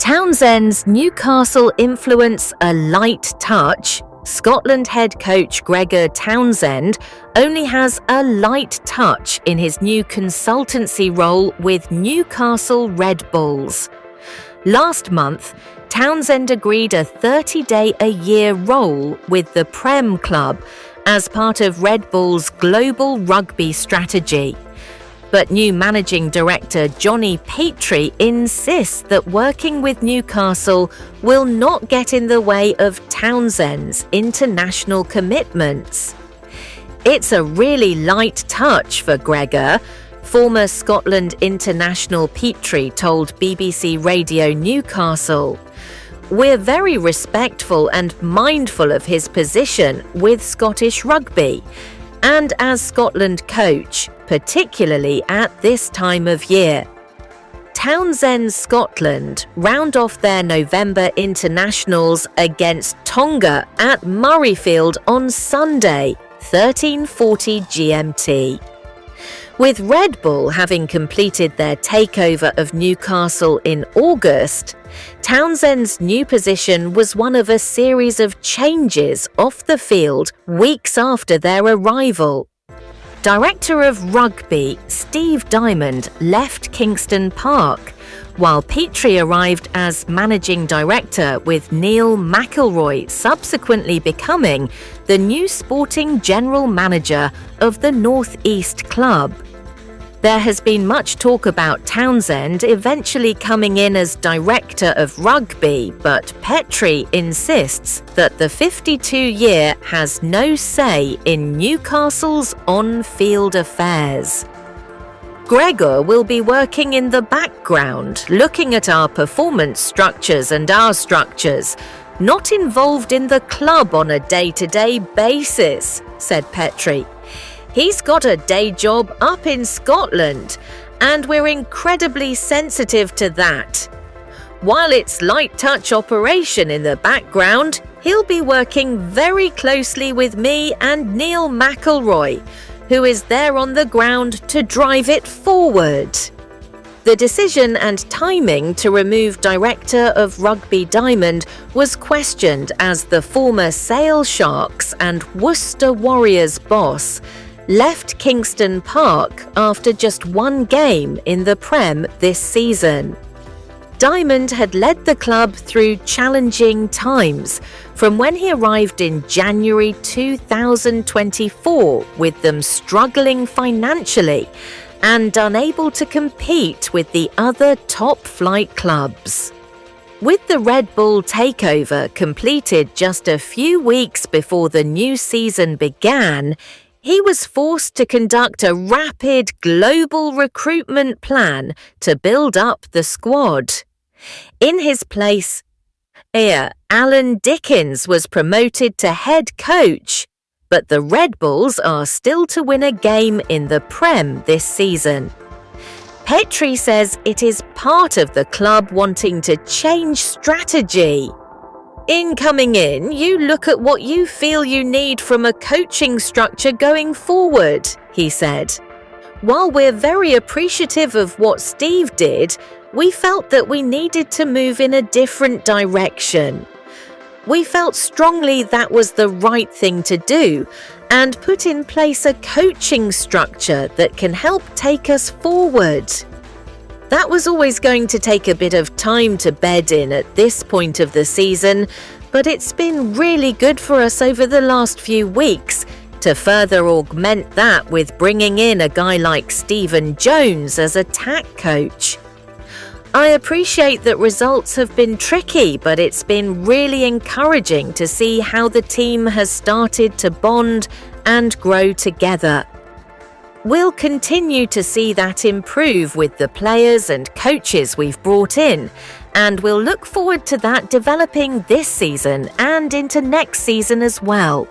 Townsend's Newcastle influence a light touch. Scotland head coach Gregor Townsend only has a light touch in his new consultancy role with Newcastle Red Bulls. Last month, Townsend agreed a 30-day-a-year role with the Prem club as part of Red Bull's global rugby strategy. But new managing director Jonny Petrie insists that working with Newcastle will not get in the way of Townsend's international commitments. It's a really light touch for Gregor, former Scotland international Petrie told BBC Radio Newcastle. We're very respectful and mindful of his position with Scottish Rugby and as Scotland coach, particularly at this time of year. Townsend's Scotland round off their November internationals against Tonga at Murrayfield on Sunday, 13:40 GMT. With Red Bull having completed their takeover of Newcastle in August, Townsend's new position was one of a series of changes off the field weeks after their arrival. Director of Rugby Steve Diamond left Kingston Park, while Petrie arrived as managing director, with Neil McElroy subsequently becoming the new sporting general manager of the North East club. There has been much talk about Townsend eventually coming in as director of rugby, but Petrie insists that the 52-year has no say in Newcastle's on-field affairs. Gregor will be working in the background, looking at our performance structures and our structures, not involved in the club on a day-to-day basis, said Petrie. He's got a day job up in Scotland, and we're incredibly sensitive to that. While it's light touch operation in the background, he'll be working very closely with me and Neil McElroy, who is there on the ground to drive it forward. The decision and timing to remove Director of Rugby Diamond was questioned as the former Sale Sharks and Worcester Warriors boss left Kingston Park after just one game in the Prem this season. Diamond had led the club through challenging times from when he arrived in January 2024, with them struggling financially and unable to compete with the other top-flight clubs. With the Red Bull takeover completed just a few weeks before the new season began, he was forced to conduct a rapid global recruitment plan to build up the squad. In his place, Alan Dickens was promoted to head coach, but the Red Bulls are still to win a game in the Prem this season. Petrie says it is part of the club wanting to change strategy. In coming in, you look at what you feel you need from a coaching structure going forward, he said. While we're very appreciative of what Steve did, we felt that we needed to move in a different direction. We felt strongly that was the right thing to do and put in place a coaching structure that can help take us forward. That was always going to take a bit of time to bed in at this point of the season, but it's been really good for us over the last few weeks to further augment that with bringing in a guy like Stephen Jones as attack coach. I appreciate that results have been tricky, but it's been really encouraging to see how the team has started to bond and grow together. We'll continue to see that improve with the players and coaches we've brought in, and we'll look forward to that developing this season and into next season as well.